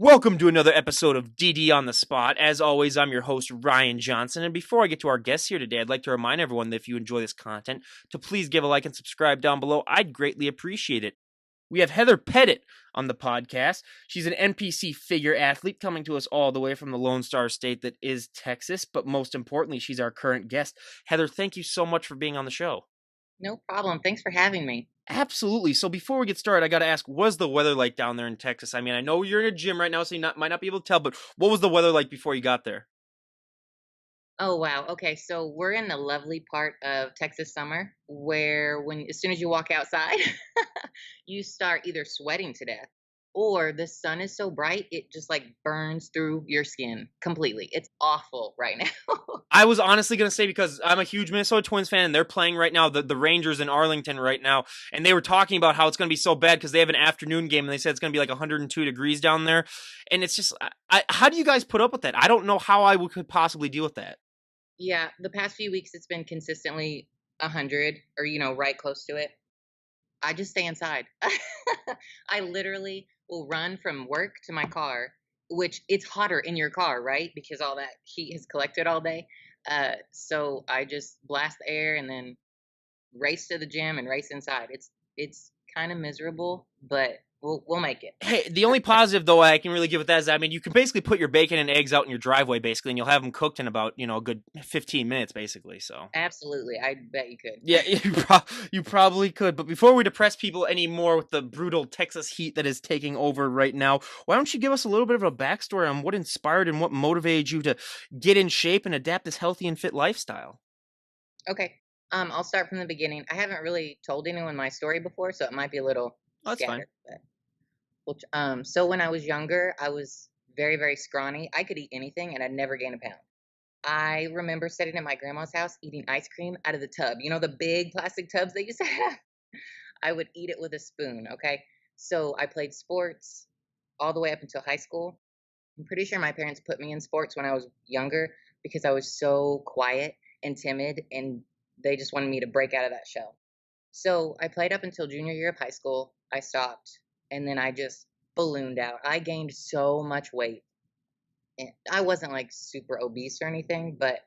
Welcome to another episode of DD on the Spot. As always, I'm your host, Ryan Johnson. And before I get to our guests here today, I'd like to remind everyone that if you enjoy this content, to please give a like and subscribe down below. I'd greatly appreciate it. We have Heather Pettit on the podcast. She's an NPC figure athlete coming to us all the way from the Lone Star State that is Texas. But most importantly, she's our current guest. Heather, thank you so much for being on the show. No problem. Thanks for having me. Absolutely. So before we get started, I got to ask, what is the weather like down there in Texas? I mean, I know you're in a gym right now, so might not be able to tell, but what was the weather like before you got there? Oh, wow. Okay, so we're in the lovely part of Texas summer where as soon as you walk outside, you start either sweating to death or the sun is so bright it just like burns through your skin completely. It's awful right now. I was honestly going to say, because I'm a huge Minnesota Twins fan, and they're playing right now, the Rangers in Arlington right now, and they were talking about how it's going to be so bad because they have an afternoon game, and they said it's going to be like 102 degrees down there, and it's just, how do you guys put up with that? I don't know how could possibly deal with that. Yeah, the past few weeks it's been consistently 100 or right close to it. I just stay inside. I literally will run from work to my car, which it's hotter in your car, right? Because all that heat has collected all day. So I just blast the air and then race to the gym and race inside. It's kind of miserable, but we'll make it. Hey, the only positive though I can really give with that is, I mean, you can basically put your bacon and eggs out in your driveway basically, and you'll have them cooked in about a good 15 minutes basically. So Absolutely, I bet you could. yeah, you probably could. But before we depress people anymore with the brutal Texas heat that is taking over right now, why don't you give us a little bit of a backstory on what inspired and what motivated you to get in shape and adapt this healthy and fit lifestyle? Okay, I'll start from the beginning. I haven't really told anyone my story before, so it might be a little Oh, that's fine. scattered. So when I was younger, I was very, very scrawny. I could eat anything, and I'd never gain a pound. I remember sitting at my grandma's house eating ice cream out of the tub. You know, the big plastic tubs they used to have? I would eat it with a spoon, okay? So I played sports all the way up until high school. I'm pretty sure my parents put me in sports when I was younger because I was so quiet and timid, and they just wanted me to break out of that shell. So I played up until junior year of high school. I stopped, and then I just ballooned out. I gained so much weight. And I wasn't like super obese or anything, but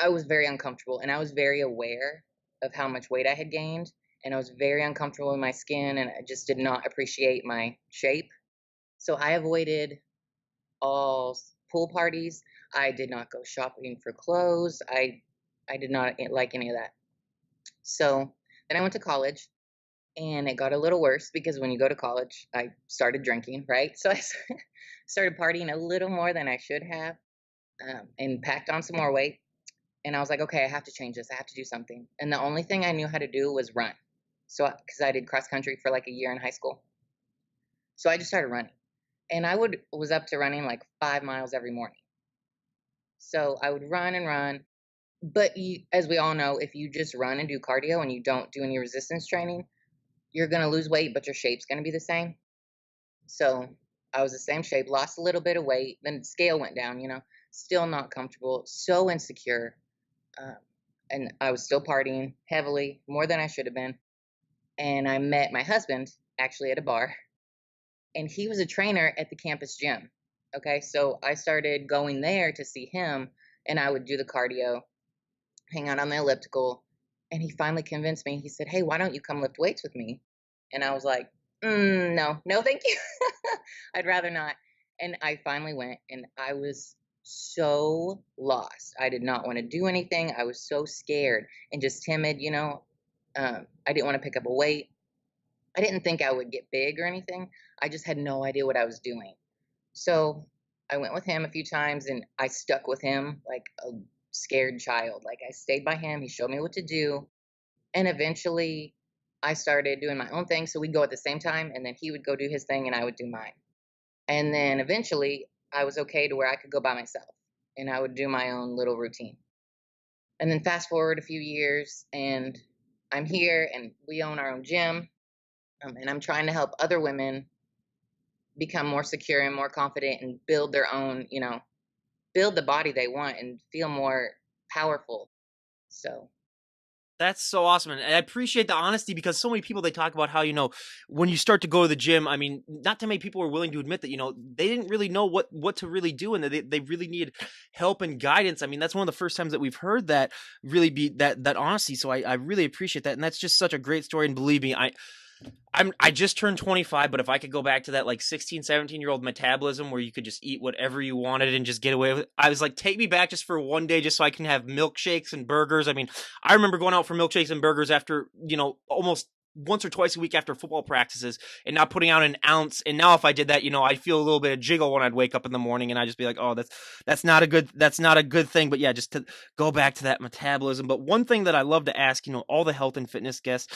I was very uncomfortable and I was very aware of how much weight I had gained. And I was very uncomfortable in my skin and I just did not appreciate my shape. So I avoided all pool parties. I did not go shopping for clothes. I did not like any of that. So then I went to college and it got a little worse because when you go to college, I started drinking, right? So I started partying a little more than I should have, and packed on some more weight. And I was like, okay, I have to change this. I have to do something. And the only thing I knew how to do was run. So, because I did cross country for like a year in high school. So I just started running. And was up to running like 5 miles every morning. So I would run and run. But as we all know, if you just run and do cardio and you don't do any resistance training, you're going to lose weight, but your shape's going to be the same. So I was the same shape, lost a little bit of weight. Then the scale went down, still not comfortable, so insecure. Um, and I was still partying heavily, more than I should have been. And I met my husband actually at a bar, and he was a trainer at the campus gym. Okay, so I started going there to see him, and I would do the cardio, hang out on the elliptical. And he finally convinced me. He said, "Hey, why don't you come lift weights with me?" And I was like, no, no, thank you. I'd rather not. And I finally went, and I was so lost. I did not want to do anything. I was so scared and just timid, I didn't want to pick up a weight. I didn't think I would get big or anything. I just had no idea what I was doing. So I went with him a few times and I stuck with him like a scared child. Like I stayed by him. He showed me what to do. And eventually I started doing my own thing. So we'd go at the same time and then he would go do his thing and I would do mine. And then eventually I was okay to where I could go by myself and I would do my own little routine. And then fast forward a few years and I'm here and we own our own gym. And I'm trying to help other women become more secure and more confident and build their own, build the body they want and feel more powerful. So That's so awesome, and I appreciate the honesty because so many people they talk about how when you start to go to the gym. I mean, not too many people are willing to admit that they didn't really know what to really do, and that they really need help and guidance. I mean, that's one of the first times that we've heard that really be that honesty. So I really appreciate that, and that's just such a great story. And believe me, I just turned 25, but if I could go back to that like 16, 17-year-old metabolism where you could just eat whatever you wanted and just get away with it, I was like, take me back just for one day just so I can have milkshakes and burgers. I mean, I remember going out for milkshakes and burgers after, almost once or twice a week after football practices and not putting out an ounce. And now if I did that, I'd feel a little bit of jiggle when I'd wake up in the morning and I'd just be like, oh, that's not a good thing. But yeah, just to go back to that metabolism. But one thing that I love to ask, all the health and fitness guests,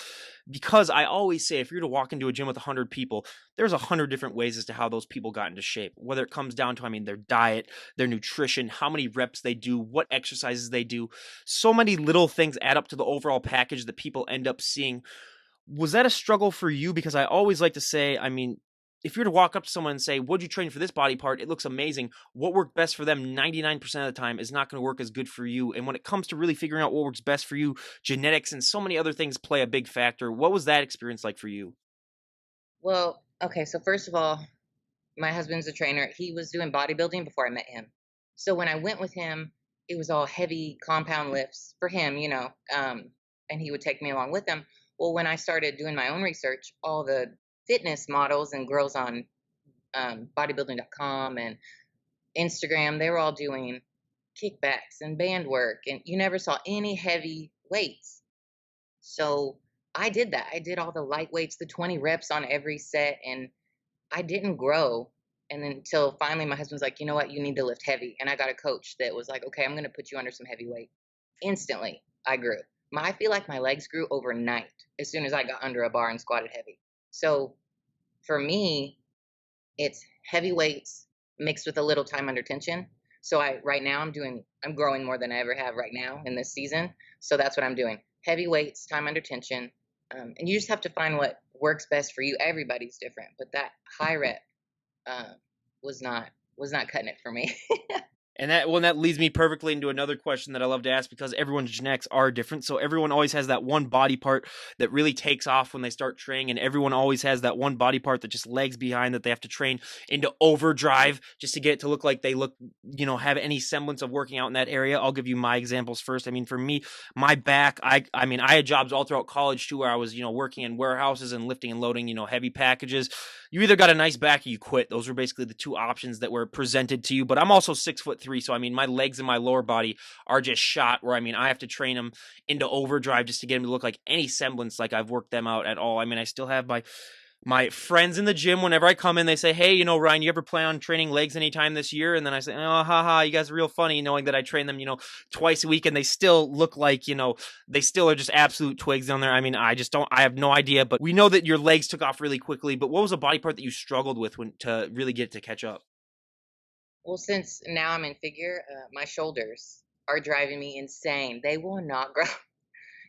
because I always say if you're to walk into a gym with 100 people, there's 100 different ways as to how those people got into shape. Whether it comes down to, I mean, their diet, their nutrition, how many reps they do, what exercises they do. So many little things add up to the overall package that people end up seeing. Was that a struggle for you? Because I always like to say, I mean, if you were to walk up to someone and say, what'd you train for this body part? It looks amazing. What worked best for them 99% of the time is not going to work as good for you. And when it comes to really figuring out what works best for you, genetics and so many other things play a big factor. What was that experience like for you? Well, okay, so first of all, my husband's a trainer. He was doing bodybuilding before I met him. So when I went with him, it was all heavy compound lifts for him, and he would take me along with him. Well, when I started doing my own research, all the fitness models and girls on bodybuilding.com and Instagram, they were all doing kickbacks and band work, and you never saw any heavy weights. So I did that. I did all the light weights, the 20 reps on every set, and I didn't grow. And then until finally my husband's like, you know what, you need to lift heavy. And I got a coach that was like, okay, I'm going to put you under some heavy weight. Instantly, I grew. I feel like my legs grew overnight as soon as I got under a bar and squatted heavy. So for me, it's heavy weights mixed with a little time under tension. So right now I'm growing more than I ever have right now in this season. So that's what I'm doing. Heavy weights, time under tension. And you just have to find what works best for you. Everybody's different, but that high rep uh, was not cutting it for me. And that leads me perfectly into another question that I love to ask because everyone's genetics are different. So everyone always has that one body part that really takes off when they start training, and everyone always has that one body part that just lags behind that they have to train into overdrive just to get it to look like they have any semblance of working out in that area. I'll give you my examples first. I mean, for me, my back, I mean, I had jobs all throughout college too where I was, working in warehouses and lifting and loading, heavy packages. You either got a nice back or you quit. Those were basically the two options that were presented to you. But I'm also 6'3", so I mean, my legs and my lower body are just shot. Where I mean, I have to train them into overdrive just to get them to look like any semblance like I've worked them out at all. I mean, I still have my friends in the gym. Whenever I come in, they say, "Hey, Ryan, you ever plan on training legs anytime this year?" And then I say, "Oh, haha, you guys are real funny," knowing that I train them, twice a week, and they still look like, they still are just absolute twigs on there. I mean, I have no idea, but we know that your legs took off really quickly. But what was a body part that you struggled with to really get it to catch up? Well, since now I'm in figure, my shoulders are driving me insane. They will not grow.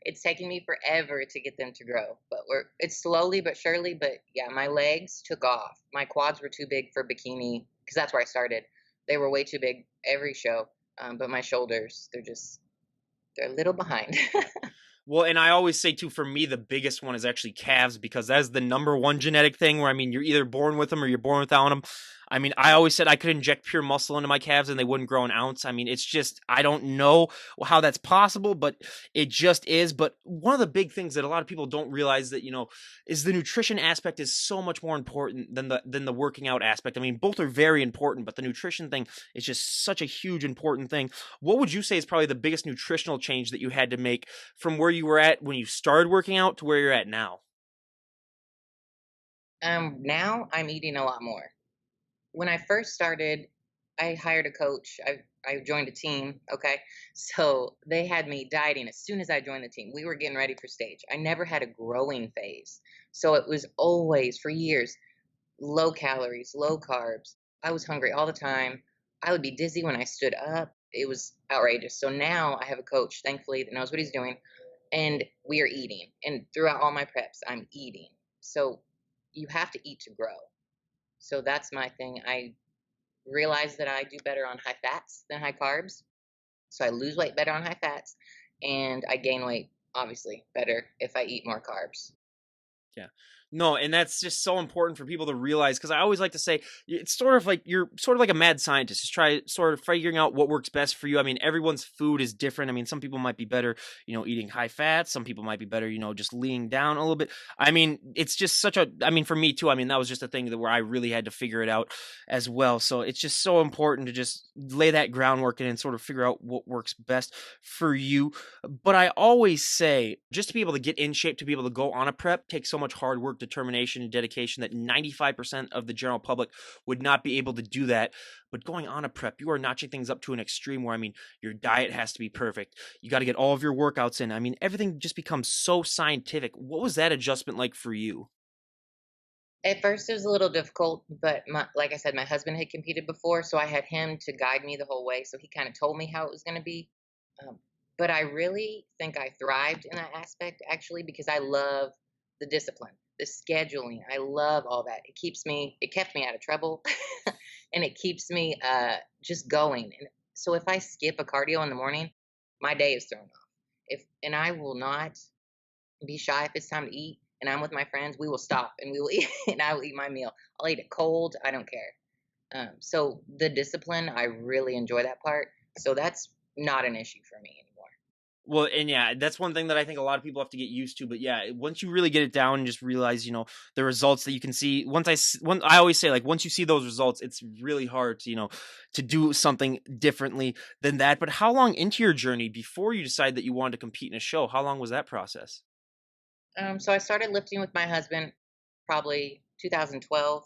It's taking me forever to get them to grow, but it's slowly but surely. But yeah, my legs took off. My quads were too big for bikini because that's where I started. They were way too big every show. But my shoulders, they're a little behind. Well, and I always say too, for me, the biggest one is actually calves because that's the number one genetic thing where, I mean, you're either born with them or you're born without them. I mean, I always said I could inject pure muscle into my calves and they wouldn't grow an ounce. I mean, it's just, I don't know how that's possible, but it just is. But one of the big things that a lot of people don't realize that, is the nutrition aspect is so much more important than the working out aspect. I mean, both are very important, but the nutrition thing is just such a huge important thing. What would you say is probably the biggest nutritional change that you had to make from where you were at when you started working out to where you're at now? Now I'm eating a lot more. When I first started, I hired a coach. I joined a team. Okay, so they had me dieting as soon as I joined the team. We were getting ready for stage. I never had a growing phase, so it was always for years low calories, low carbs. I was hungry all the time. I would be dizzy when I stood up. It was outrageous. So now I have a coach, thankfully, that knows what he's doing, and we are eating. And throughout all my preps, I'm eating. So you have to eat to grow. So that's my thing. I realize that I do better on high fats than high carbs. So I lose weight better on high fats and I gain weight obviously better if I eat more carbs. Yeah. No, and that's just so important for people to realize because I always like to say it's sort of like you're sort of like a mad scientist. Just try sort of figuring out what works best for you. I mean, everyone's food is different. I mean, some people might be better, eating high fat. Some people might be better, just leaning down a little bit. I mean, it's just such a. I mean, for me too. I mean, that was just a thing that where I really had to figure it out as well. So it's just so important to just lay that groundwork in and sort of figure out what works best for you. But I always say just to be able to get in shape, to be able to go on a prep, takes so much hard work, determination, and dedication that 95% of the general public would not be able to do that. But going on a prep, you are notching things up to an extreme where, I mean, your diet has to be perfect. You got to get all of your workouts in. I mean, everything just becomes so scientific. What was that adjustment like for you? At first, it was a little difficult, but like I said, my husband had competed before, so I had him to guide me the whole way. So he kind of told me how it was going to be. Um, but I really think I thrived in that aspect actually because I love the discipline, the scheduling. I love all that. It kept me out of trouble, and it keeps me just going. And so if I skip a cardio in the morning, my day is thrown off. And I will not be shy if it's time to eat and I'm with my friends, we will stop and we will eat and I will eat my meal. I'll eat it cold. I don't care. So the discipline, I really enjoy that part. So that's not an issue for me anymore. Well, and yeah, that's one thing that I think a lot of people have to get used to. But yeah, once you really get it down and just realize, the results that you can see. I always say like once you see those results, it's really hard to to do something differently than that. But how long into your journey before you decide that you wanted to compete in a show? How long was that process? So I started lifting with my husband probably 2012,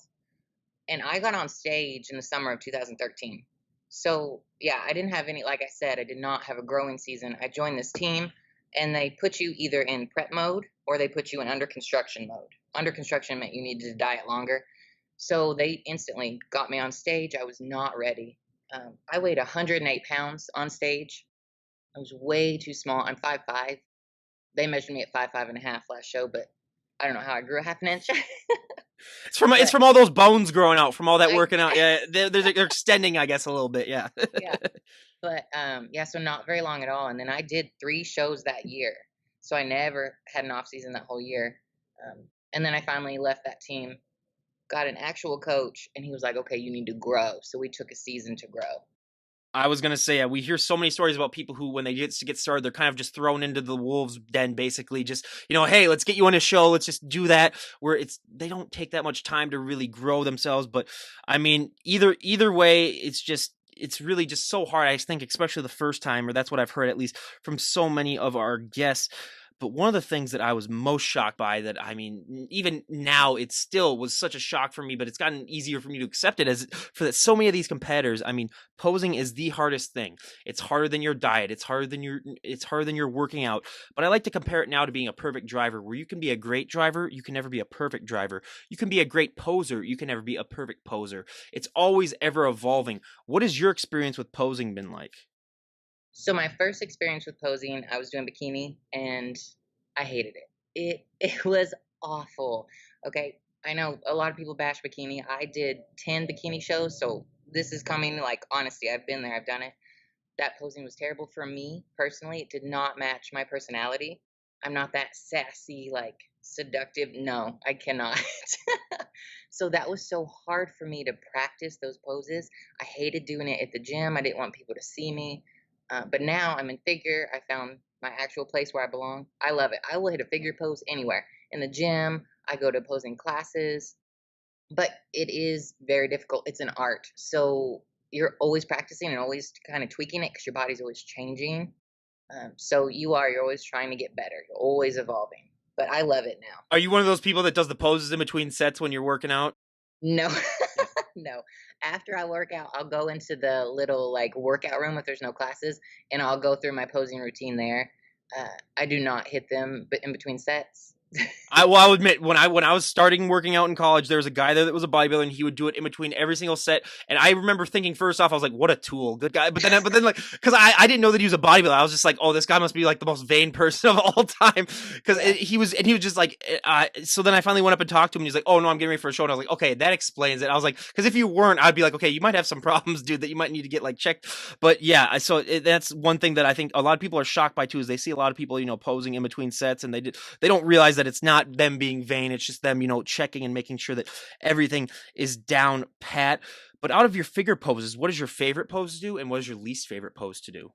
and I got on stage in the summer of 2013. So yeah, I didn't have any. Like I said, I did not have a growing season. I joined this team, and they put you either in prep mode or they put you in under construction mode. Under construction meant you needed to diet longer. So they instantly got me on stage. I was not ready. I weighed 108 pounds on stage. I was way too small. I'm 5'5". They measured me at 5'5.5" last show, but I don't know how I grew a half an inch. It's But from all those bones growing out, from all that I, working out. Yeah, they're extending, I guess, a little bit. Yeah. yeah, but yeah, so not very long at all. And then I did 3 shows that year, so I never had an off season that whole year. And then I finally left that team, got an actual coach, and he was like, "Okay, you need to grow." So we took a season to grow. I was gonna say, yeah, we hear so many stories about people who, when they get started, they're kind of just thrown into the wolves' den, basically. Just hey, let's get you on a show, let's just do that. Where they don't take that much time to really grow themselves. But I mean, either way, it's really just so hard. I think, especially the first time, or that's what I've heard at least from so many of our guests. But one of the things that I was most shocked by, that I mean, even now, it still was such a shock for me, but it's gotten easier for me to accept it as for that so many of these competitors. I mean, posing is the hardest thing. It's harder than your diet. It's harder than your working out. But I like to compare it now to being a perfect driver, where you can be a great driver, you can never be a perfect driver. You can be a great poser, you can never be a perfect poser. It's always ever evolving. What has your experience with posing been like? So my first experience with posing, I was doing bikini, and I hated it. It was awful. Okay, I know a lot of people bash bikini. I did 10 bikini shows, so this is coming like honesty. I've been there, I've done it. That posing was terrible for me personally. It did not match my personality. I'm not that sassy, like seductive. No, I cannot. So that was so hard for me to practice those poses. I hated doing it at the gym. I didn't want people to see me. But now I'm in figure. I found my actual place where I belong. I love it. I will hit a figure pose anywhere. In the gym, I go to posing classes, but it is very difficult. It's an art. So you're always practicing and always kind of tweaking it because your body's always changing. So you're always trying to get better. You're always evolving. But I love it now. Are you one of those people that does the poses in between sets when you're working out? No, Yeah. no. After I work out, I'll go into the little like workout room if there's no classes, and I'll go through my posing routine there. I do not hit them, but in between sets. I will admit when I was starting working out in college, there was a guy there that was a bodybuilder, and he would do it in between every single set. And I remember thinking first off, I was like, "What a tool, good guy." But then like, because I didn't know that he was a bodybuilder, I was just like, "Oh, this guy must be like the most vain person of all time." Because Yeah. he was just like, so then I finally went up and talked to him, and he's like, "Oh no, I'm getting ready for a show." And I was like, "Okay, that explains it." I was like, because if you weren't, I'd be like, "Okay, you might have some problems, dude, that you might need to get like checked." But yeah, that's one thing that I think a lot of people are shocked by too, is they see a lot of people, posing in between sets, and they don't realize that it's not them being vain. It's just them, checking and making sure that everything is down pat. But out of your figure poses, what is your favorite pose to do, and what is your least favorite pose to do?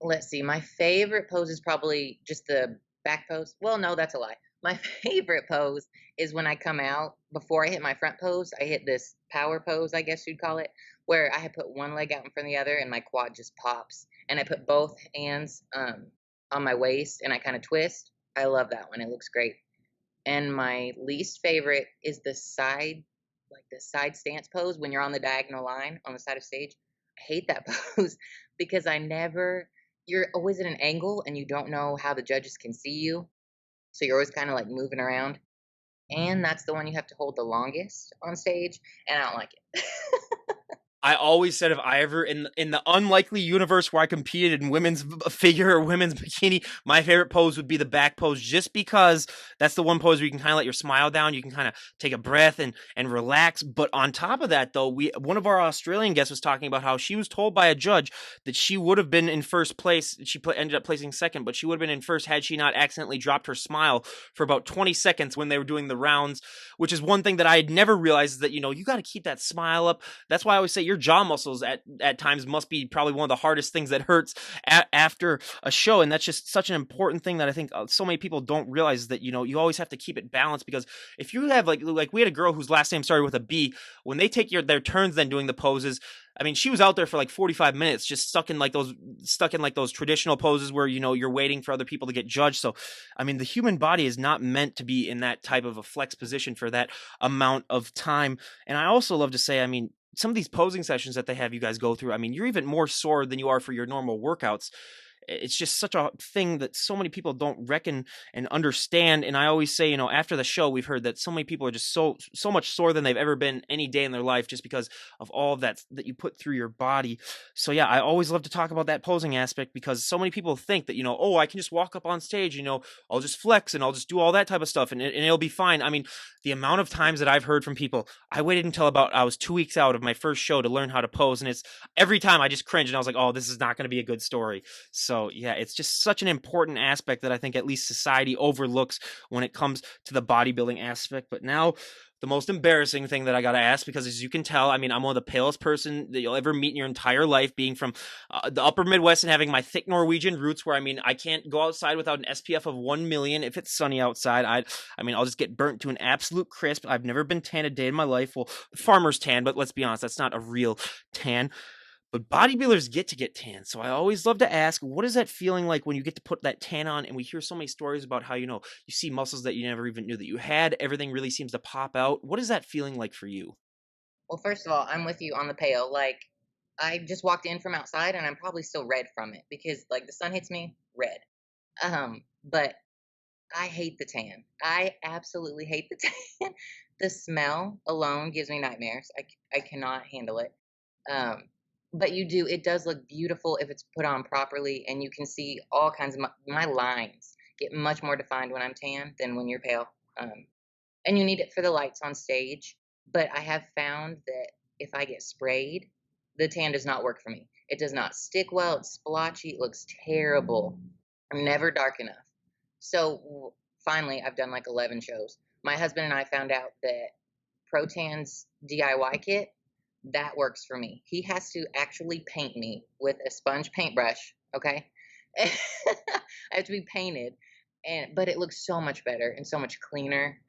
Let's see. My favorite pose is probably just the back pose. Well, no, that's a lie. My favorite pose is when I come out before I hit my front pose. I hit this power pose, I guess you'd call it, where I put one leg out in front of the other and my quad just pops. And I put both hands on my waist and I kind of twist. I love that one. It looks great. And my least favorite is the side stance pose when you're on the diagonal line on the side of stage. I hate that pose because you're always at an angle and you don't know how the judges can see you. So you're always kind of like moving around. And that's the one you have to hold the longest on stage. And I don't like it. I always said if I ever in the unlikely universe where I competed in women's figure or women's bikini, my favorite pose would be the back pose, just because that's the one pose where you can kind of let your smile down, you can kind of take a breath and relax. But on top of that, though, we one of our Australian guests was talking about how she was told by a judge that she would have been in first place. Ended up placing second, but she would have been in first had she not accidentally dropped her smile for about 20 seconds when they were doing the rounds, which is one thing that I had never realized, is that you got to keep that smile up. That's why I always say your jaw muscles at times must be probably one of the hardest things that hurts after a show. And that's just such an important thing that I think so many people don't realize, that you always have to keep it balanced. Because if you have like we had a girl whose last name started with a B, when they take their turns then doing the poses, I mean, she was out there for like 45 minutes just stuck in like those traditional poses where you're waiting for other people to get judged. So I mean, the human body is not meant to be in that type of a flex position for that amount of time. And I also love to say, I mean, some of these posing sessions that they have you guys go through, I mean, you're even more sore than you are for your normal workouts. It's just such a thing that so many people don't reckon and understand. And I always say, after the show, we've heard that so many people are just so much sore than they've ever been any day in their life, just because of all of that you put through your body. So yeah, I always love to talk about that posing aspect, because so many people think that, oh, I can just walk up on stage, I'll just flex and I'll just do all that type of stuff, and it'll be fine. I mean, the amount of times that I've heard from people, I waited until about I was 2 weeks out of my first show to learn how to pose, and it's every time I just cringe and I was like, oh, this is not going to be a good story. So yeah, it's just such an important aspect that I think at least society overlooks when it comes to the bodybuilding aspect. But now, the most embarrassing thing that I gotta ask, because as you can tell, I mean, I'm one of the palest person that you'll ever meet in your entire life, being from the upper Midwest and having my thick Norwegian roots, where I mean, I can't go outside without an SPF of 1 million. If it's sunny outside, I mean, I'll just get burnt to an absolute crisp. I've never been tan a day in my life. Well, farmer's tan, but let's be honest, that's not a real tan. But bodybuilders get to get tan. So I always love to ask, what is that feeling like when you get to put that tan on? And we hear so many stories about how, you see muscles that you never even knew that you had. Everything really seems to pop out. What is that feeling like for you? Well, first of all, I'm with you on the pale. Like, I just walked in from outside and I'm probably still red from it because, like, the sun hits me red. But I hate the tan. I absolutely hate the tan. The smell alone gives me nightmares. I cannot handle it. Um, but it does look beautiful if it's put on properly, and you can see all kinds of my lines get much more defined when I'm tan than when you're pale. Um, and you need it for the lights on stage. But I have found that if I get sprayed, the tan does not work for me. It does not stick well. It's splotchy. It looks terrible. I'm never dark enough. So finally, I've done like 11 shows. My husband and I found out that Protan's DIY kit, that works for me. He has to actually paint me with a sponge paintbrush, okay? I have to be painted, but it looks so much better and so much cleaner.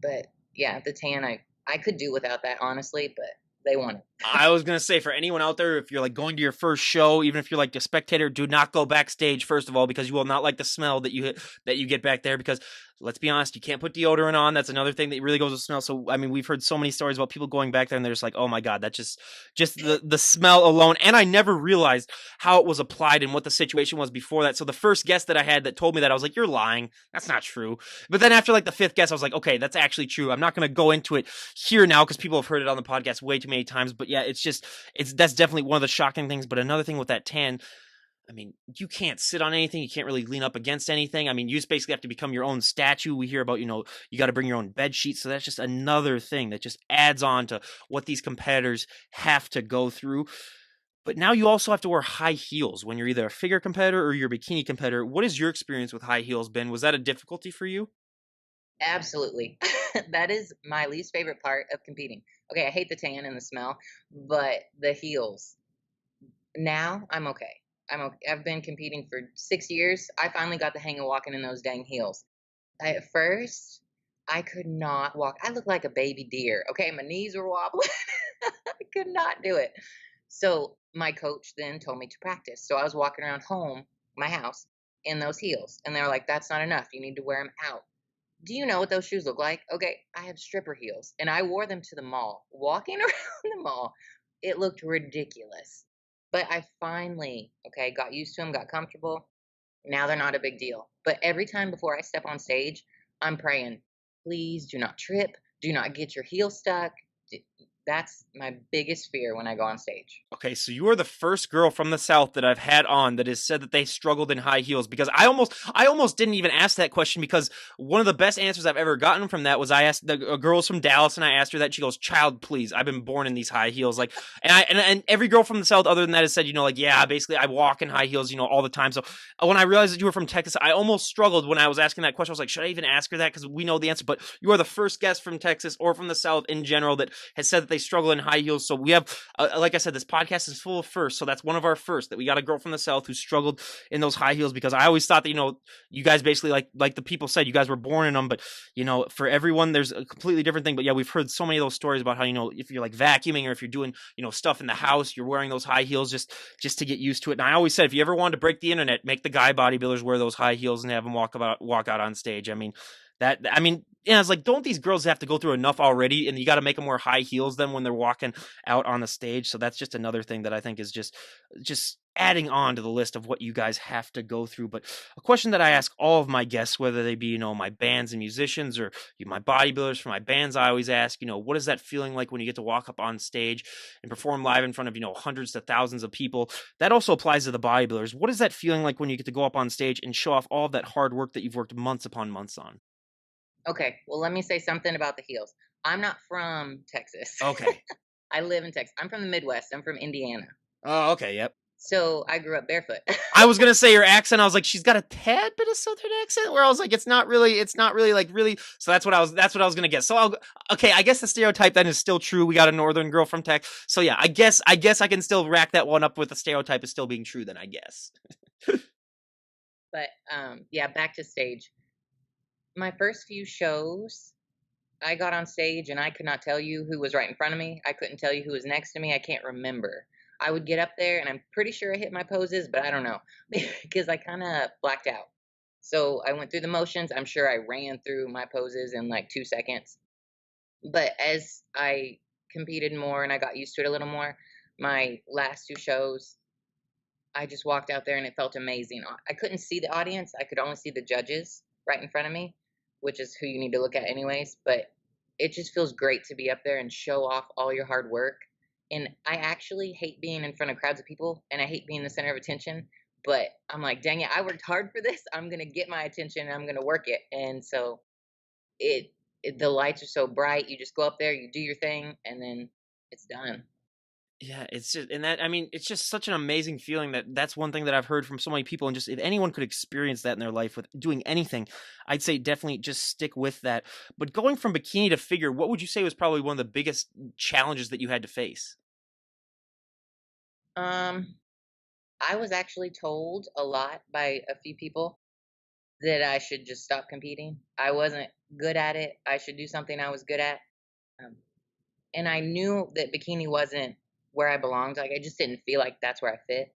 But yeah, the tan, I could do without that, honestly, but they want it. I was gonna say, for anyone out there, if you're like going to your first show, even if you're like a spectator, do not go backstage first of all, because you will not like the smell that you get back there. Because let's be honest, you can't put deodorant on. That's another thing that really goes with smell. So I mean, we've heard so many stories about people going back there and they're just like, oh my god, that just the smell alone. And I never realized how it was applied and what the situation was before that. So the first guest that I had that told me that, I was like, you're lying. That's not true. But then after like the fifth guest, I was like, okay, that's actually true. I'm not gonna go into it here now because people have heard it on the podcast way too many times. But yeah, that's definitely one of the shocking things. But another thing with that tan, I mean, you can't sit on anything. You can't really lean up against anything. I mean, you just basically have to become your own statue. We hear about, you got to bring your own bed sheets. So that's just another thing that just adds on to what these competitors have to go through. But now you also have to wear high heels when you're either a figure competitor or you're a bikini competitor. What has your experience with high heels been? Was that a difficulty for you? Absolutely. That is my least favorite part of competing. Okay, I hate the tan and the smell, but the heels. Now I'm okay. I'm okay. I've been competing for 6 years. I finally got the hang of walking in those dang heels. At first, I could not walk. I looked like a baby deer. Okay, my knees were wobbling. I could not do it. So my coach then told me to practice. So I was walking around home, my house, in those heels. And they were like, that's not enough. You need to wear them out. Do you know what those shoes look like? Okay, I have stripper heels and I wore them to the mall. Walking around the mall, it looked ridiculous. But I finally, okay, got used to them, got comfortable. Now they're not a big deal. But every time before I step on stage, I'm praying, please do not trip, do not get your heel stuck. That's my biggest fear when I go on stage. Okay, so you are the first girl from the South that I've had on that has said that they struggled in high heels, because I almost didn't even ask that question, because one of the best answers I've ever gotten from that was, I asked a girl's from Dallas and I asked her that. She goes, "Child, please, I've been born in these high heels." Like, and every girl from the South other than that has said, like, yeah, basically I walk in high heels, all the time. So when I realized that you were from Texas, I almost struggled when I was asking that question. I was like, should I even ask her that? Because we know the answer. But you are the first guest from Texas or from the South in general that has said that they struggle in high heels. So we have, like I said, this podcast is full of firsts. So that's one of our first, that we got a girl from the South who struggled in those high heels, because I always thought that, you guys basically, like the people said, you guys were born in them. But, for everyone, there's a completely different thing. But yeah, we've heard so many of those stories about how, if you're like vacuuming or if you're doing, stuff in the house, you're wearing those high heels just to get used to it. And I always said, if you ever wanted to break the internet, make the guy bodybuilders wear those high heels and have them walk out on stage. It's like, don't these girls have to go through enough already, and you got to make them wear high heels then when they're walking out on the stage? So that's just another thing that I think is just adding on to the list of what you guys have to go through. But a question that I ask all of my guests, whether they be, my bands and musicians, or my bodybuilders for my bands, I always ask, what is that feeling like when you get to walk up on stage and perform live in front of, hundreds to thousands of people? That also applies to the bodybuilders. What is that feeling like when you get to go up on stage and show off all of that hard work that you've worked months upon months on? Okay, well, let me say something about the heels. I'm not from Texas. Okay. I live in Texas. I'm from the Midwest. I'm from Indiana. Oh, okay. Yep. So I grew up barefoot. I was gonna say your accent. I was like, she's got a tad bit of Southern accent. Where I was like, it's not really like really. So that's what I was gonna guess. So okay, I guess the stereotype then is still true. We got a Northern girl from Tech. So yeah, I guess I can still rack that one up with the stereotype as still being true. Then I guess. But yeah, back to stage. My first few shows, I got on stage and I could not tell you who was right in front of me. I couldn't tell you who was next to me. I can't remember. I would get up there and I'm pretty sure I hit my poses, but I don't know because I kind of blacked out. So I went through the motions. I'm sure I ran through my poses in like 2 seconds. But as I competed more and I got used to it a little more, my last two shows, I just walked out there and it felt amazing. I couldn't see the audience. I could only see the judges right in front of me, which is who you need to look at anyways. But it just feels great to be up there and show off all your hard work. And I actually hate being in front of crowds of people and I hate being the center of attention. But I'm like, dang it, I worked hard for this. I'm gonna get my attention and I'm gonna work it. And so the lights are so bright. You just go up there, you do your thing, and then it's done. Yeah, it's just, and that, it's just such an amazing feeling. That's one thing that I've heard from so many people. And just, if anyone could experience that in their life with doing anything, I'd say definitely just stick with that. But going from bikini to figure, what would you say was probably one of the biggest challenges that you had to face? Um, I was actually told a lot by a few people that I should just stop competing. I wasn't good at it. I should do something I was good at. Um, and I knew that bikini wasn't. where I belonged. Like, I just didn't feel like that's where I fit.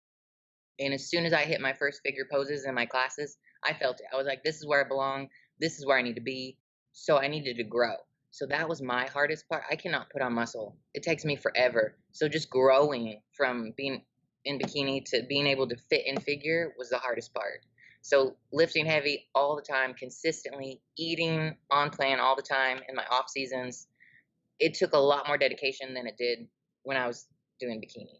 And as soon as I hit my first figure poses in my classes, I felt it. I was like, this is where I belong. This is where I need to be. So I needed to grow. So that was my hardest part. I cannot put on muscle. It takes me forever. So just growing from being in bikini to being able to fit in figure was the hardest part. So lifting heavy all the time, consistently, eating on plan all the time in my off seasons. It took a lot more dedication than it did when I was doing bikini.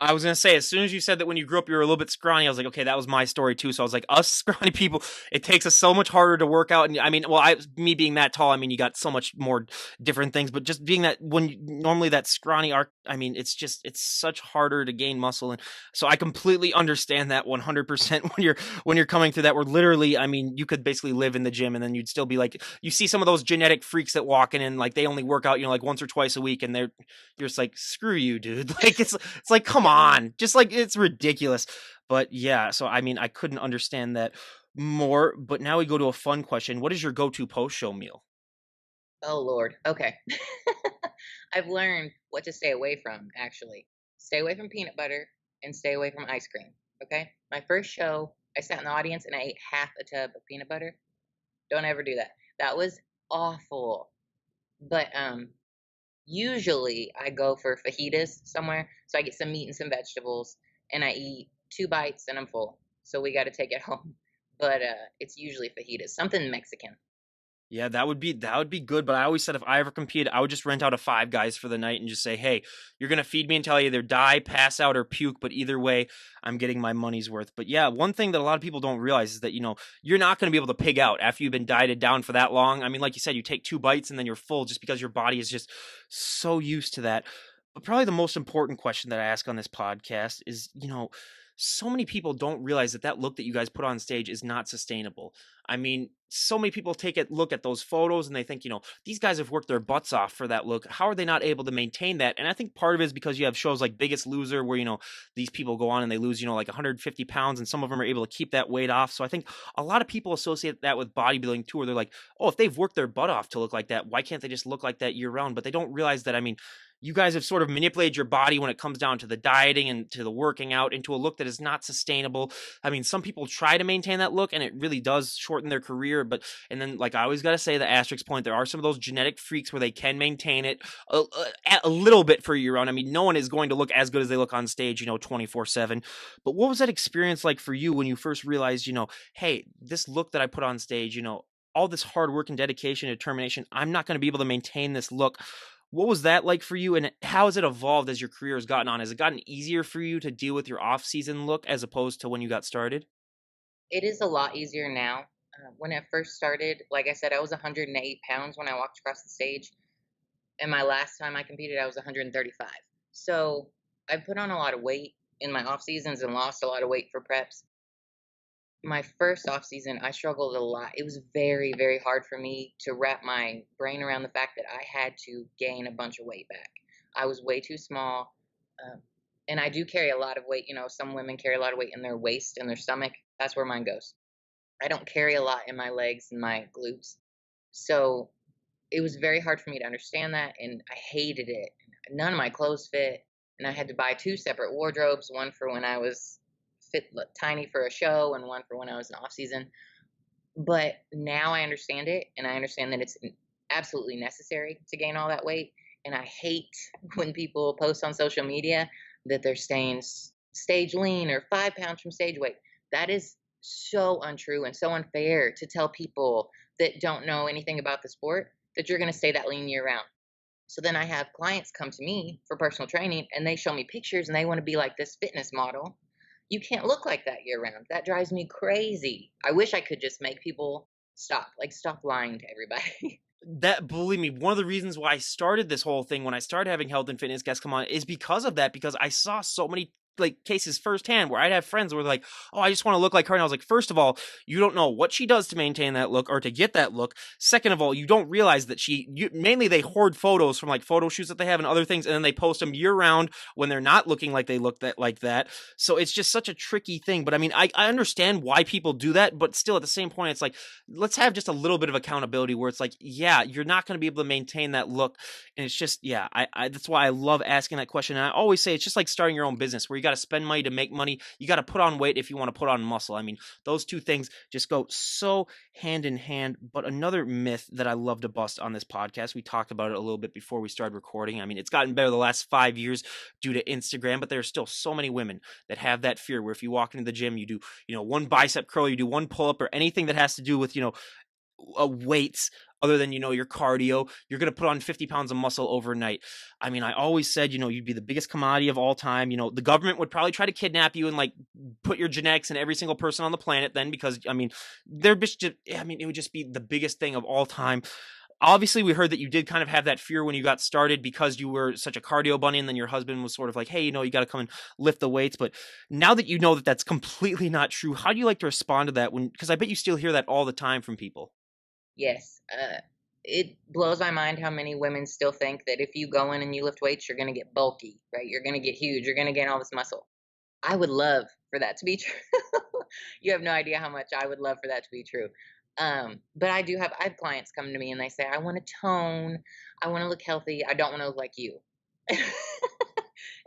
I was gonna say, as soon as you said that when you grew up you were a little bit scrawny, I was like, okay, that was my story too. So I was like, us scrawny people, it takes us so much harder to work out. And I mean, well, me being that tall, I mean, you got so much more different things. But just being that when normally that scrawny arc, I mean, it's such harder to gain muscle. And so I completely understand that 100% when you're coming through that. Where literally, I mean, you could basically live in the gym and then you'd still be like, you see some of those genetic freaks that walk in and like they only work out, like once or twice a week, and you're just like, screw you, dude. Like it's like, come on, just like it's ridiculous. But yeah, so I mean, I couldn't understand that more. But now we go to a fun question. What is your go-to post-show meal? Oh Lord. Okay. I've learned what to stay away from, actually. Stay away from peanut butter and stay away from ice cream. Okay? My first show, I sat in the audience and I ate half a tub of peanut butter. Don't ever do that. That was awful. But usually I go for fajitas somewhere. So I get some meat and some vegetables and I eat 2 bites and I'm full. So we got to take it home. But it's usually fajitas, something Mexican. Yeah, that would be good. But I always said if I ever competed, I would just rent out a Five Guys for the night and just say, "Hey, you're gonna feed me until I either die, pass out, or puke. But either way, I'm getting my money's worth." But yeah, one thing that a lot of people don't realize is that you're not gonna be able to pig out after you've been dieted down for that long. I mean, like you said, you take 2 bites and then you're full just because your body is just so used to that. But probably the most important question that I ask on this podcast is, so many people don't realize that that look that you guys put on stage is not sustainable. I mean, so many people take a look at those photos and they think, these guys have worked their butts off for that look. How are they not able to maintain that? And I think part of it is because you have shows like Biggest Loser where, these people go on and they lose, like 150 pounds and some of them are able to keep that weight off. So I think a lot of people associate that with bodybuilding too, where they're like, oh, if they've worked their butt off to look like that, why can't they just look like that year round? But they don't realize that, I mean, you guys have sort of manipulated your body when it comes down to the dieting and to the working out into a look that is not sustainable. I mean, some people try to maintain that look and it really does shorten their career. But, and then, like I always got to say, the asterisk point, there are some of those genetic freaks where they can maintain it a little bit for year round. I mean, no one is going to look as good as they look on stage, 24/7. But what was that experience like for you when you first realized, hey, this look that I put on stage, all this hard work and dedication and determination, I'm not going to be able to maintain this look. What was that like for you, and how has it evolved as your career has gotten on? Has it gotten easier for you to deal with your off-season look as opposed to when you got started? It is a lot easier now. When I first started, like I said, I was 108 pounds when I walked across the stage. And my last time I competed, I was 135. So I put on a lot of weight in my off seasons and lost a lot of weight for preps. My first off season, I struggled a lot. It was very, very hard for me to wrap my brain around the fact that I had to gain a bunch of weight back. I was way too small. Um, and I do carry a lot of weight. Some women carry a lot of weight in their waist and their stomach. That's where mine goes. I don't carry a lot in my legs and my glutes. So it was very hard for me to understand that, and I hated it. None of my clothes fit, and I had to buy 2 separate wardrobes, one for when I was tiny for a show and one for when I was in off season. But now I understand it, and I understand that it's absolutely necessary to gain all that weight. And I hate when people post on social media that they're staying stage lean or 5 pounds from stage weight. That is so untrue and so unfair to tell people that don't know anything about the sport that you're going to stay that lean year round. So then I have clients come to me for personal training and they show me pictures and they want to be like this fitness model. You can't look like that year round. That drives me crazy. I wish I could just make people stop lying to everybody. That, believe me, one of the reasons why I started this whole thing when I started having health and fitness guests come on is because of that, because I saw so many like cases firsthand where I'd have friends where they're like, "Oh, I just want to look like her," and I was like, first of all, you don't know what she does to maintain that look or to get that look. Second of all, you don't realize that mainly they hoard photos from like photo shoots that they have and other things, and then they post them year round when they're not looking like they look that like that. So it's just such a tricky thing. But I mean, I understand why people do that, but still at the same point, it's like, let's have just a little bit of accountability where it's like, yeah, you're not going to be able to maintain that look. And it's just, yeah, I that's why I love asking that question. And I always say it's just like starting your own business where you got to spend money to make money. You got to put on weight if you want to put on muscle. I mean, those two things just go so hand in hand. But another myth that I love to bust on this podcast, we talked about it a little bit before we started recording. I mean, it's gotten better the last 5 years due to Instagram, but there are still so many women that have that fear where if you walk into the gym, you do, one bicep curl, you do one pull up or anything that has to do with, weights other than your cardio, you're going to put on 50 pounds of muscle overnight. I mean, I always said you'd be the biggest commodity of all time. The government would probably try to kidnap you and like put your genetics in every single person on the planet then, because I mean it would just be the biggest thing of all time. Obviously, we heard that you did kind of have that fear when you got started because you were such a cardio bunny, and then your husband was sort of like, hey, you got to come and lift the weights. But now that you know that that's completely not true, how do you like to respond to that? Because I bet you still hear that all the time from people. Yes. It blows my mind how many women still think that if you go in and you lift weights, you're going to get bulky, right? You're going to get huge. You're going to gain all this muscle. I would love for that to be true. You have no idea how much I would love for that to be true. But I have clients come to me and they say, I want to tone, I want to look healthy, I don't want to look like you.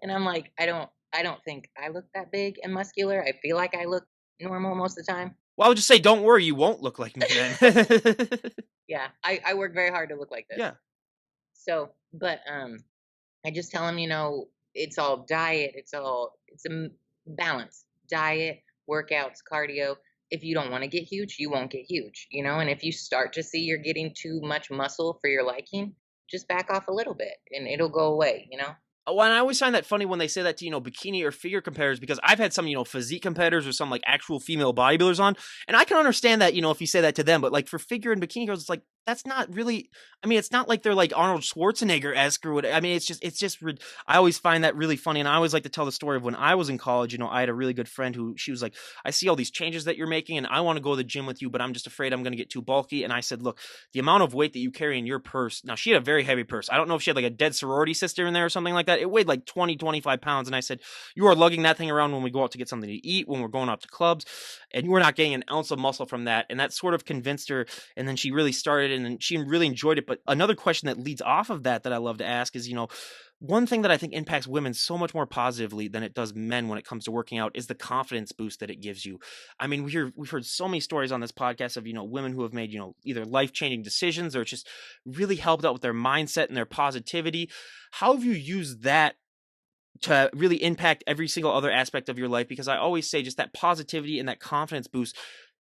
And I'm like, I don't think I look that big and muscular. I feel like I look normal most of the time. Well, I would just say, don't worry, you won't look like me then. Yeah, I work very hard to look like this. Yeah. So, but I just tell them, it's all diet. It's balance. Diet, workouts, cardio. If you don't want to get huge, you won't get huge, And if you start to see you're getting too much muscle for your liking, just back off a little bit and it'll go away. Well, and I always find that funny when they say that to, bikini or figure competitors, because I've had some, physique competitors or some like actual female bodybuilders on, and I can understand that, if you say that to them, but like for figure and bikini girls, it's like, that's not really, I mean, it's not like they're like Arnold Schwarzenegger-esque or what. I mean, I always find that really funny. And I always like to tell the story of when I was in college, I had a really good friend who, she was like, I see all these changes that you're making and I want to go to the gym with you, but I'm just afraid I'm going to get too bulky. And I said, look, the amount of weight that you carry in your purse, now she had a very heavy purse. I don't know if she had like a dead sorority sister in there or something like that. It weighed like 20, 25 pounds. And I said, you are lugging that thing around when we go out to get something to eat, when we're going out to clubs, and you are not getting an ounce of muscle from that. And that sort of convinced her. And then she really started and then she really enjoyed it. But another question that leads off of that I love to ask is, one thing that I think impacts women so much more positively than it does men when it comes to working out is the confidence boost that it gives you. I mean, we've heard so many stories on this podcast of, women who have made, either life-changing decisions or just really helped out with their mindset and their positivity. How have you used that to really impact every single other aspect of your life? Because I always say just that positivity and that confidence boost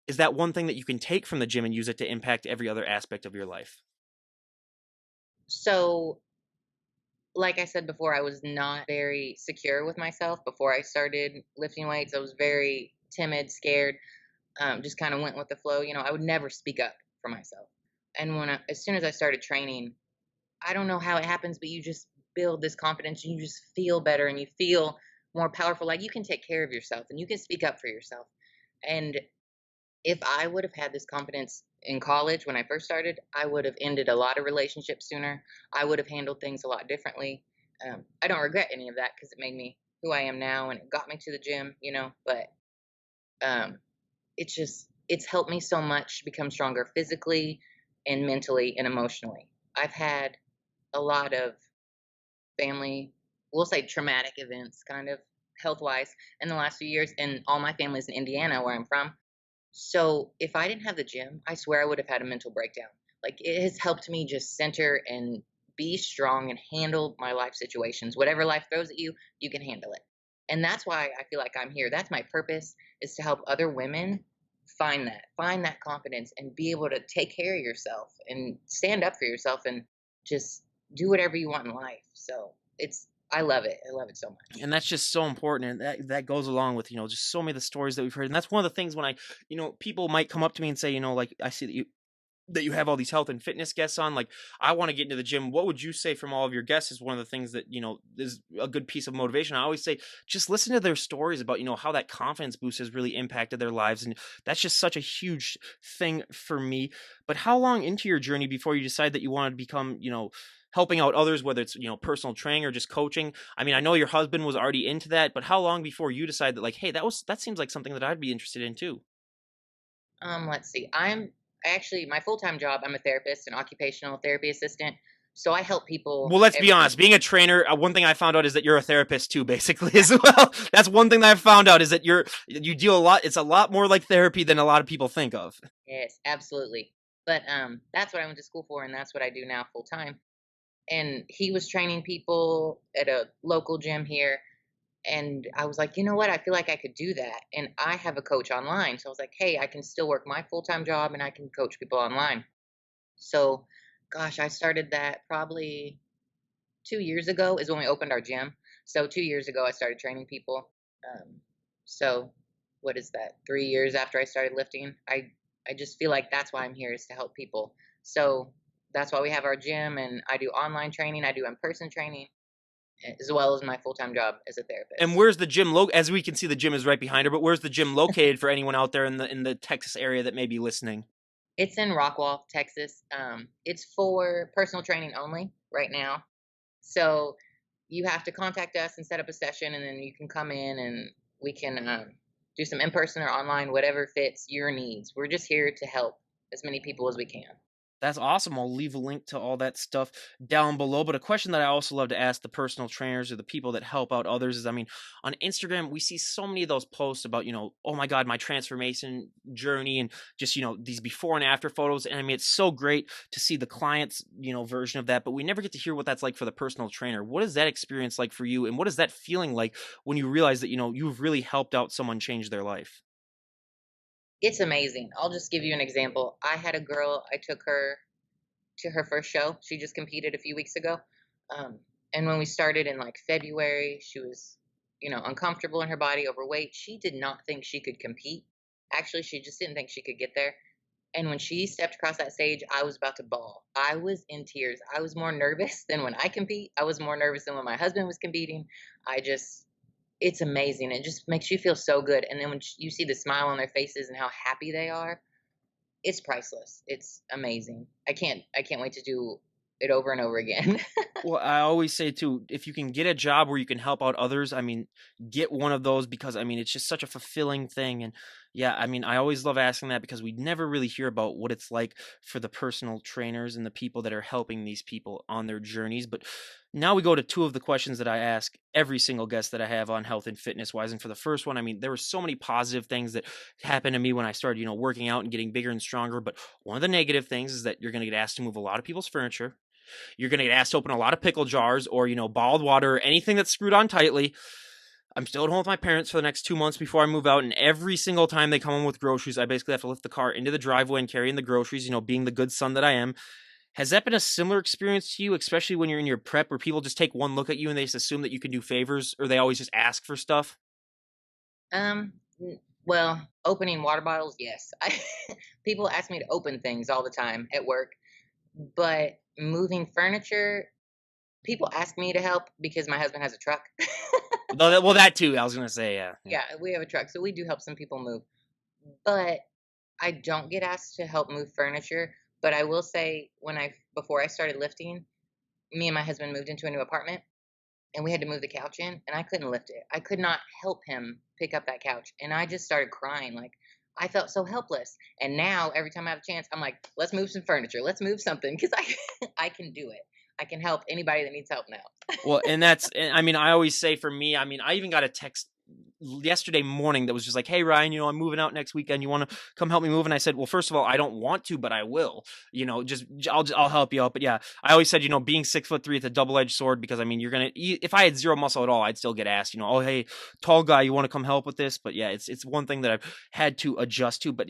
is that one thing that you can take from the gym and use it to impact every other aspect of your life. So, like I said before, I was not very secure with myself before I started lifting weights. I was very timid, scared, just kind of went with the flow. I would never speak up for myself. And as soon as I started training, I don't know how it happens, but you just build this confidence and you just feel better and you feel more powerful. Like you can take care of yourself and you can speak up for yourself. And if I would have had this confidence in college when I first started, I would have ended a lot of relationships sooner. I would have handled things a lot differently. I don't regret any of that because it made me who I am now and it got me to the gym. But um, it's helped me so much become stronger physically and mentally and emotionally. I've had a lot of family, we'll say traumatic events, kind of health wise, in the last few years, and all my family's in Indiana, where I'm from. So if I didn't have the gym, I swear I would have had a mental breakdown. Like it has helped me just center and be strong and handle my life situations. Whatever life throws at you, you can handle it. And that's why I feel like I'm here. That's my purpose, is to help other women find that confidence and be able to take care of yourself and stand up for yourself and just do whatever you want in life. So I love it. I love it so much. And that's just so important. And that goes along with, just so many of the stories that we've heard. And that's one of the things when people might come up to me and say, like, I see that that you have all these health and fitness guests on. Like, I want to get into the gym. What would you say from all of your guests is one of the things that, is a good piece of motivation? I always say, just listen to their stories about, how that confidence boost has really impacted their lives. And that's just such a huge thing for me. But how long into your journey before you decide that you wanted to become, helping out others, whether it's, personal training or just coaching? I mean, I know your husband was already into that, but how long before you decide that, like, hey, that seems like something that I'd be interested in too? Let's see. I'm actually my full-time job, I'm a therapist, an occupational therapy assistant. So I help Well, people let's be every honest. Being a trainer, one thing I found out is that you're a therapist too, basically, as well. That's one thing that I've found out is that you deal a lot. It's a lot more like therapy than a lot of people think of. yes, absolutely. But that's what I went to school for and that's what I do now full time. And he was training people at a local gym here. And I was like, you know what? I feel like I could do that. And I have a coach online. So I was like, hey, I can still work my full time job and I can coach people online. So, gosh, I started that probably 2 years ago is when we opened our gym. So 2 years ago, I started training people. Um, so, what is that? 3 years after I started lifting, I just feel like that's why I'm here is to help people. So that's why we have our gym, and I do online training, I do in person training, as well as my full time job as a And therapist. where's the gym? As we can see, the gym is right behind her. But where's the gym located for anyone out there in the Texas area that may be listening? It's in Rockwall, Texas. It's for personal training only right now. So you have to contact us and set up a session, and then you can come in and we can do some in person or online, whatever fits your needs. We're just here to help as many people as we can. That's awesome. I'll leave a link to all that stuff down below. But a question that I also love to ask the personal trainers or the people that help out others is, I mean, on Instagram, we see so many of those posts about, oh my God, my transformation journey and just, these before and after photos. And I mean, it's so great to see the client's, version of that, but we never get to hear what that's like for the personal trainer. What is that experience like for you? And what is that feeling like when you realize that, you've really helped out someone change their life? It's amazing. I'll just give you an example. I had a girl, I took her to her first show. She just competed a few weeks ago. Um, and when we started in like February, she was, uncomfortable in her body, overweight. She did not think she could compete. Actually, she just didn't think she could get there. And when she stepped across that stage, I was about to bawl. I was in tears. I was more nervous than when I compete. I was more nervous than when my husband was competing. I just, it's amazing. It just makes you feel so good. And then when you see the smile on their faces and how happy they are, it's priceless. It's amazing. I can't wait to do it over and over again. Well, I always say too, if you can get a job where you can help out others, I mean, get one of those because I mean, it's just such a fulfilling thing. And yeah, I mean, I always love asking that because we never really hear about what it's like for the personal trainers and the people that are helping these people on their journeys. But now we go to two of the questions that I ask every single guest that I have on health and fitness wise. And for the first one, I mean, there were so many positive things that happened to me when I started, working out and getting bigger and stronger. But one of the negative things is that you're going to get asked to move a lot of people's furniture. You're going to get asked to open a lot of pickle jars or, bottled water or anything that's screwed on tightly. I'm still at home with my parents for the next 2 months before I move out. And every single time they come home with groceries, I basically have to lift the car into the driveway and carry in the groceries, being the good son that I am. Has that been a similar experience to you, especially when you're in your prep where people just take one look at you and they just assume that you can do favors or they always just ask for stuff? Well, opening water bottles, yes. People ask me to open things all the time at work, but moving furniture, people ask me to help because my husband has a truck. Well, that too. I was going to say, yeah. Yeah, we have a truck, so we do help some people move. But I don't get asked to help move furniture. But I will say, before I started lifting, me and my husband moved into a new apartment, and we had to move the couch in, and I couldn't lift it. I could not help him pick up that couch, and I just started crying. Like I felt so helpless. And now every time I have a chance, I'm like, let's move some furniture, let's move something, because I can do it. I can help anybody that needs help now. Well, I mean, I always say for me, I mean, I even got a text yesterday morning that was just like, "Hey Ryan, I'm moving out next weekend. You want to come help me move?" And I said, "Well, first of all, I don't want to, but I will. Just I'll help you out." But yeah, I always said, being 6'3", it's a double-edged sword because I mean, if I had zero muscle at all, I'd still get asked, "Oh, hey, tall guy, you want to come help with this?" But yeah, it's one thing that I've had to adjust to. But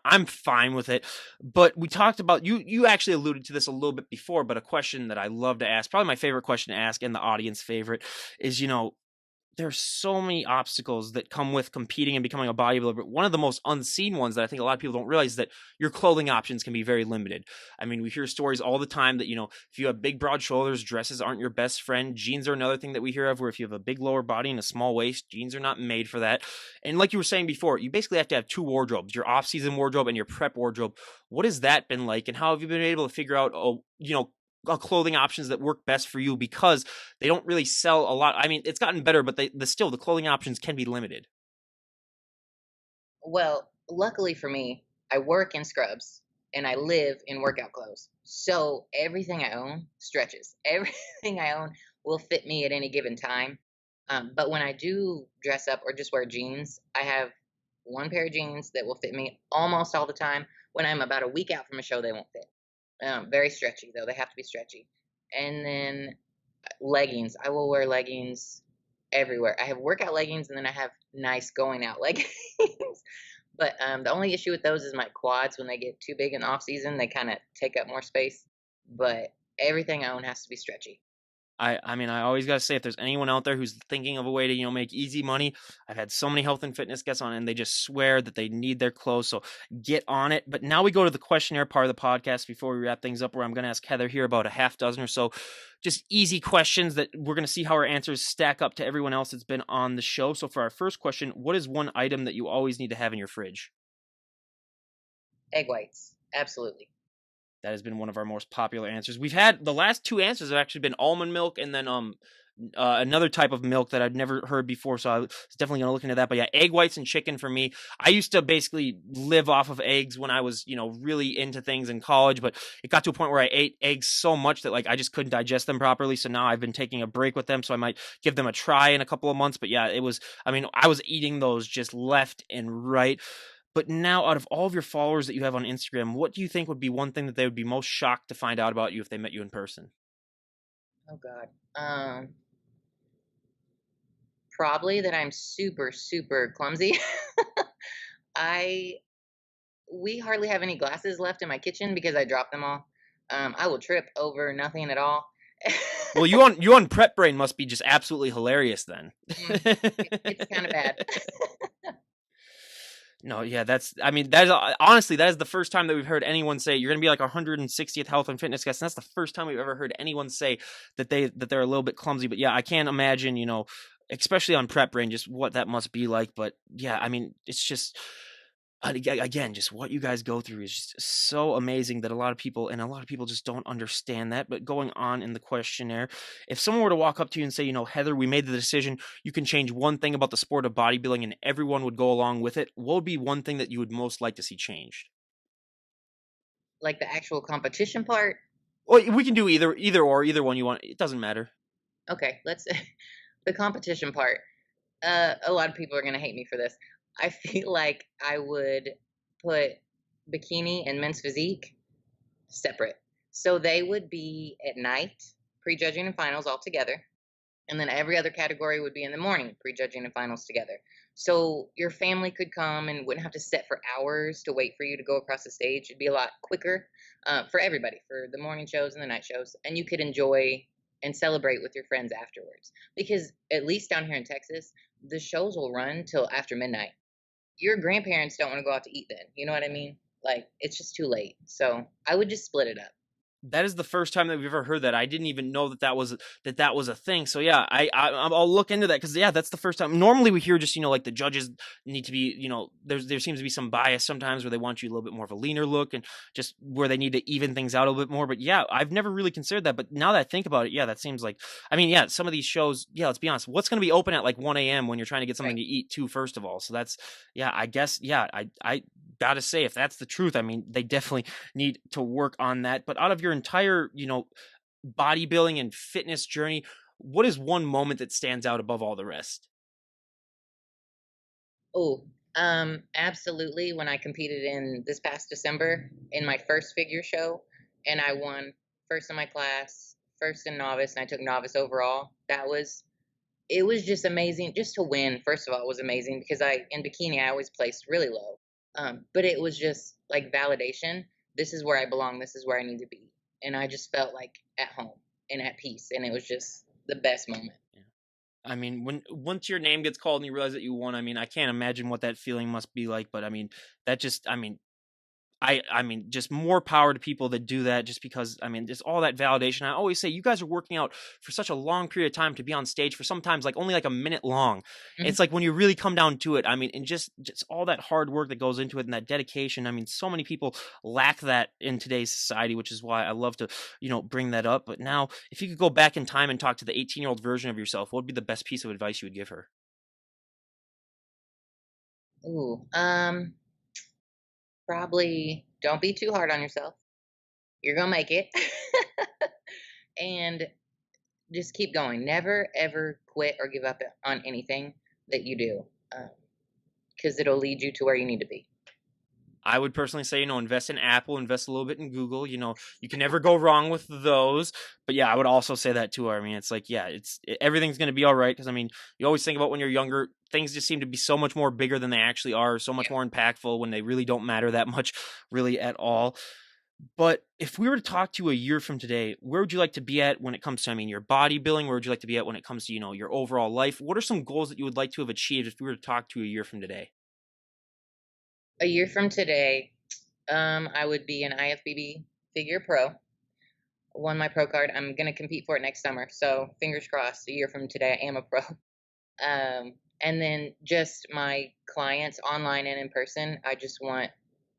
I'm fine with it. But we talked about you actually alluded to this a little bit before, but a question that I love to ask, probably my favorite question to ask, and the audience favorite is, there's so many obstacles that come with competing and becoming a bodybuilder, but one of the most unseen ones that I think a lot of people don't realize is that your clothing options can be very limited. I mean, we hear stories all the time that, if you have big, broad shoulders, dresses aren't your best friend. Jeans are another thing that we hear of, where if you have a big lower body and a small waist, jeans are not made for that. And like you were saying before, you basically have to have two wardrobes, your off-season wardrobe and your prep wardrobe. What has that been like? And how have you been able to figure out, clothing options that work best for you, because they don't really sell a lot. I mean, it's gotten better, but still the clothing options can be limited. Well, luckily for me, I work in scrubs and I live in workout clothes. So everything I own stretches. Everything I own will fit me at any given time. But when I do dress up or just wear jeans, I have one pair of jeans that will fit me almost all the time. When I'm about a week out from a show, they won't fit. Very stretchy, though. They have to be stretchy. And then leggings. I will wear leggings everywhere. I have workout leggings and then I have nice going out leggings. But the only issue with those is my quads. When they get too big in off season, they kind of take up more space. But everything I own has to be stretchy. I mean, I always gotta say, if there's anyone out there who's thinking of a way to, make easy money, I've had so many health and fitness guests on, and they just swear that they need their clothes. So get on it. But now we go to the questionnaire part of the podcast before we wrap things up, where I'm gonna ask Heather here about a half dozen or so just easy questions that we're gonna see how our answers stack up to everyone else that's been on the show. So for our first question, what is one item that you always need to have in your fridge? Egg whites. Absolutely. That has been one of our most popular answers. We've had the last two answers have actually been almond milk, and then another type of milk that I'd never heard before. So I was definitely going to look into that. But yeah, egg whites and chicken for me. I used to basically live off of eggs when I was, really into things in college, but it got to a point where I ate eggs so much that like I just couldn't digest them properly. So now I've been taking a break with them. So I might give them a try in a couple of months. But yeah, I was eating those just left and right. But now, out of all of your followers that you have on Instagram, what do you think would be one thing that they would be most shocked to find out about you if they met you in person? Oh God. Probably that I'm super, super clumsy. I We hardly have any glasses left in my kitchen because I dropped them all. I will trip over nothing at all. Well, you on Prep Brain must be just absolutely hilarious then. It's kind of bad. No, yeah, I mean, that is honestly, that is the first time that we've heard anyone say you're going to be like our 160th health and fitness guest. And that's the first time we've ever heard anyone say that they're a little bit clumsy. But yeah, I can't imagine, especially on Prep Brain, just what that must be like. But yeah, I mean, it's just again, just what you guys go through is just so amazing that a lot of people just don't understand that. But going on in the questionnaire, if someone were to walk up to you and say, Heather, we made the decision, you can change one thing about the sport of bodybuilding and everyone would go along with it, what would be one thing that you would most like to see changed? Like the actual competition part. Well, we can do either one you want. It doesn't matter. Okay, let's the competition part. A lot of people are gonna hate me for this. I feel like I would put bikini and men's physique separate. So they would be at night, prejudging and finals all together. And then every other category would be in the morning, prejudging and finals together. So your family could come and wouldn't have to sit for hours to wait for you to go across the stage. It'd be a lot quicker for everybody, for the morning shows and the night shows. And you could enjoy and celebrate with your friends afterwards. Because at least down here in Texas, the shows will run till after midnight. Your grandparents don't want to go out to eat then. You know what I mean? Like, it's just too late. So I would just split it up. That is the first time that we've ever heard that. I didn't even know that was a thing. So yeah, I'll look into that, because yeah, that's the first time. Normally we hear just like the judges need to be, there seems to be some bias sometimes where they want you a little bit more of a leaner look, and just where they need to even things out a little bit more. But yeah, I've never really considered that. But now that I think about it, yeah, that seems like, I mean, yeah, some of these shows, yeah, let's be honest, what's going to be open at like 1 a.m. when you're trying to get something Right. to eat too, first of all. So that's, yeah, I guess, yeah, I gotta say, if that's the truth, I mean, they definitely need to work on that. But out of your entire, bodybuilding and fitness journey, what is one moment that stands out above all the rest? Oh, absolutely. When I competed in this past December in my first figure show, and I won first in my class, first in novice, and I took novice overall. It was just amazing. Just to win, first of all, was amazing because in bikini I always placed really low. But it was just like validation. This is where I belong. This is where I need to be, and I just felt like at home and at peace, and it was just the best moment. I mean, when once your name gets called and you realize that you won, I mean, I can't imagine what that feeling must be like, but I mean, that just I mean, I mean, just more power to people that do that just because I mean, just all that validation. I always say you guys are working out for such a long period of time to be on stage for sometimes like only like a minute long. Mhm. It's like when you really come down to it, I mean, and just all that hard work that goes into it and that dedication. I mean, so many people lack that in today's society, which is why I love to, bring that up. But now, if you could go back in time and talk to the 18-year-old version of yourself, what would be the best piece of advice you would give her? Ooh, probably don't be too hard on yourself. You're gonna make it. And just keep going. Never ever quit or give up on anything that you do, because it'll lead you to where you need to be. I would personally say, invest in Apple, invest a little bit in Google. You can never go wrong with those. But yeah, I would also say that too. I mean, it's like, yeah, everything's going to be all right. Because I mean, you always think about when you're younger, things just seem to be so much more bigger than they actually are, so much Yeah. more impactful when they really don't matter that much, really at all. But if we were to talk to you a year from today, where would you like to be at when it comes to, I mean, your bodybuilding? Where would you like to be at when it comes to, your overall life? What are some goals that you would like to have achieved if we were to talk to you a year from today? A year from today, I would be an IFBB figure pro. Won my pro card. I'm gonna compete for it next summer. So fingers crossed. A year from today, I am a pro. And then just my clients online and in person, I just want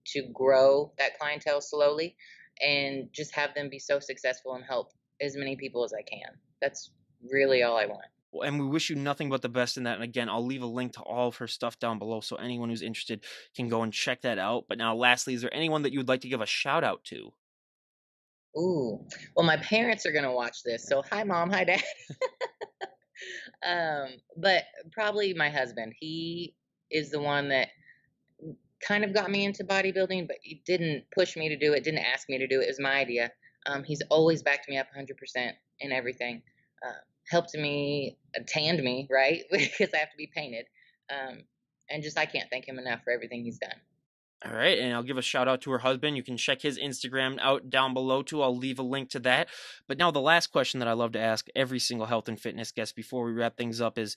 to grow that clientele slowly and just have them be so successful and help as many people as I can. That's really all I want. And we wish you nothing but the best in that. And again, I'll leave a link to all of her stuff down below so anyone who's interested can go and check that out. But now, lastly, is there anyone that you would like to give a shout out to? Ooh. Well, my parents are gonna watch this. So hi mom, hi dad. But probably my husband. He is the one that kind of got me into bodybuilding, but he didn't push me to do it, didn't ask me to do it. It was my idea. He's always backed me up 100% in everything. Helped me, tanned me, right? Because I have to be painted. Um, and just, I can't thank him enough for everything he's done. All right, and I'll give a shout out to her husband. You can check his Instagram out down below too. I'll leave a link to that. But now, the last question that I love to ask every single health and fitness guest before we wrap things up is,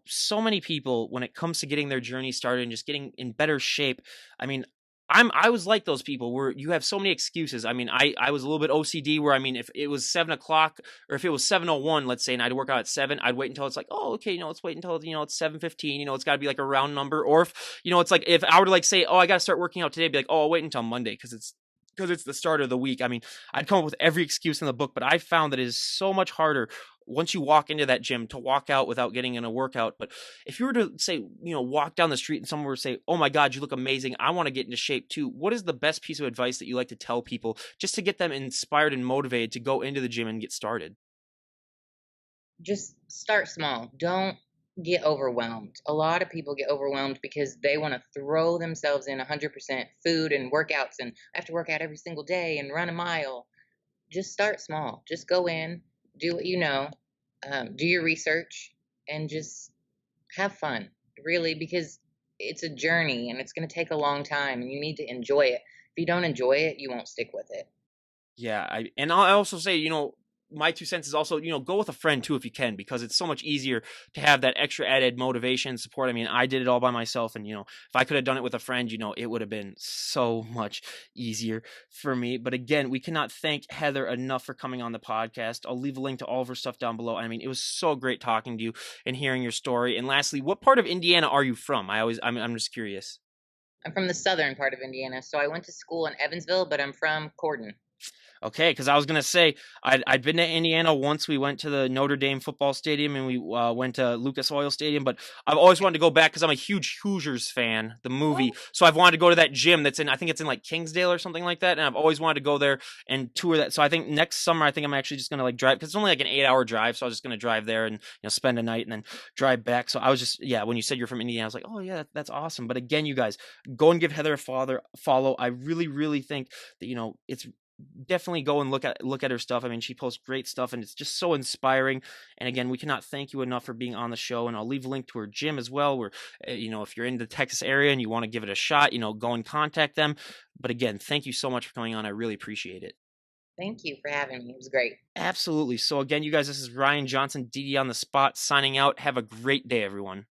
so many people when it comes to getting their journey started and just getting in better shape. I mean, I was like those people where you have so many excuses. I mean, I was a little bit OCD where I mean, if it was 7 o'clock or if it was 7:01, let's say, and I'd work out at 7, I'd wait until it's like, oh, okay, let's wait until it's 7:15. It's got to be like a round number. Or if it's like if I were to like say, oh, I got to start working out today, I'd be like, oh, I'll wait until Monday because it's the start of the week. I mean, I'd come up with every excuse in the book, but I found that it is so much harder once you walk into that gym to walk out without getting in a workout. But if you were to say, walk down the street and someone were to say, "Oh my God, you look amazing. I want to get into shape too." What is the best piece of advice that you like to tell people just to get them inspired and motivated to go into the gym and get started? Just start small. Don't get overwhelmed. A lot of people get overwhelmed because they want to throw themselves in 100% food and workouts, and I have to work out every single day and run a mile. Just start small. Just go in, do what you know, do your research, and just have fun, really, because it's a journey and it's going to take a long time and you need to enjoy it. If you don't enjoy it, you won't stick with it. Yeah, I also say, my 2 cents is also, go with a friend too if you can, because it's so much easier to have that extra added motivation and support. I mean, I did it all by myself, and if I could have done it with a friend, it would have been so much easier for me. But again, we cannot thank Heather enough for coming on the podcast. I'll leave a link to all of her stuff down below. I mean, it was so great talking to you and hearing your story. And lastly, what part of Indiana are you from? I'm just curious. I'm from the southern part of Indiana, so I went to school in Evansville, but I'm from Corden. Okay, because I was gonna say I'd been to Indiana once. We went to the Notre Dame football stadium and we went to Lucas Oil Stadium. But I've always wanted to go back because I'm a huge Hoosiers fan, the movie. Oh, So I've wanted to go to that gym that's in, I think it's in like Kingsdale or something like that. And I've always wanted to go there and tour that. So I think next summer I think I'm actually just gonna like drive because it's only like an 8 hour drive. So I was just gonna drive there and spend a night and then drive back. So I was just, yeah, when you said you're from Indiana, I was like, oh yeah, that's awesome. But again, you guys go and give Heather a follow. I really really think that it's definitely go and look at her stuff. I mean, she posts great stuff and it's just so inspiring. And again, we cannot thank you enough for being on the show. And I'll leave a link to her gym as well, where if you're in the Texas area and you want to give it a shot, go and contact them. But again, thank you so much for coming on. I really appreciate it. Thank you for having me. It was great. Absolutely. So again, you guys, this is Ryan Johnson, DD on the spot, signing out. Have a great day, everyone.